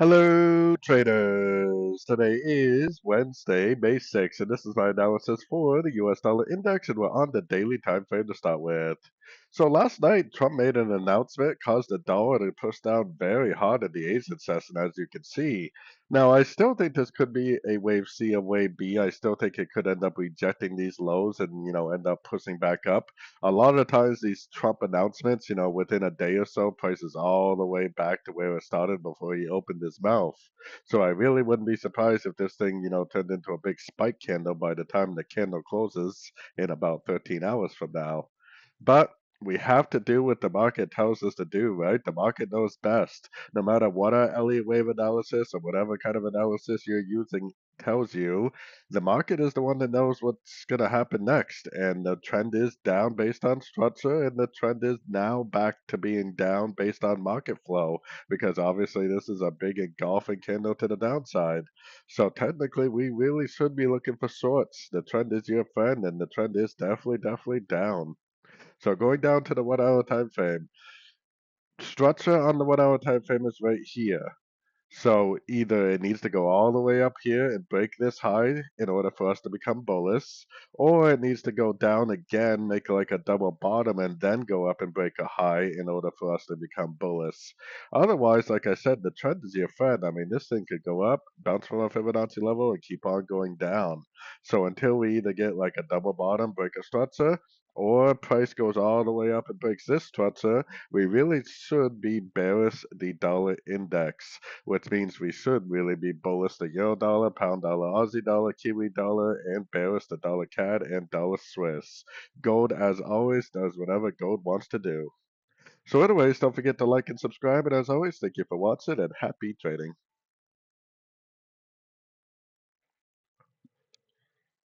Hello, traders. Today is Wednesday, May 6th, and this is my analysis for the US dollar index, and we're on the daily time frame to start with. So last night, Trump made an announcement, caused the dollar to push down very hard in the Asian session, as you can see. Now, I still think this could be a wave C, a wave B. I still think it could end up rejecting these lows and, end up pushing back up. A lot of times these Trump announcements, within a day or so, prices all the way back to where it started before he opened his mouth. So I really wouldn't be surprised if this thing, turned into a big spike candle by the time the candle closes in about 13 hours from now. But we have to do what the market tells us to do, right? The market knows best. No matter what our Elliott Wave analysis or whatever kind of analysis you're using tells you, the market is the one that knows what's going to happen next. And the trend is down based on structure, and the trend is now back to being down based on market flow, because obviously this is a big engulfing candle to the downside. So technically, we really should be looking for shorts. The trend is your friend, and the trend is definitely down. So going down to the 1 hour time frame, structure on the 1 hour time frame is right here. So either it needs to go all the way up here and break this high in order for us to become bullish, or it needs to go down again, make like a double bottom, and then go up and break a high in order for us to become bullish. Otherwise, like I said, the trend is your friend. I mean, this thing could go up, bounce from a Fibonacci level, and keep on going down. So until we either get like a double bottom, break a structure, or price goes all the way up and breaks this structure, we really should be bearish the dollar index, which means we should really be bullish the euro dollar, pound dollar, Aussie dollar, Kiwi dollar, and bearish the dollar CAD and dollar Swiss. Gold, as always, does whatever gold wants to do. So anyways, don't forget to like and subscribe, and as always, thank you for watching and happy trading.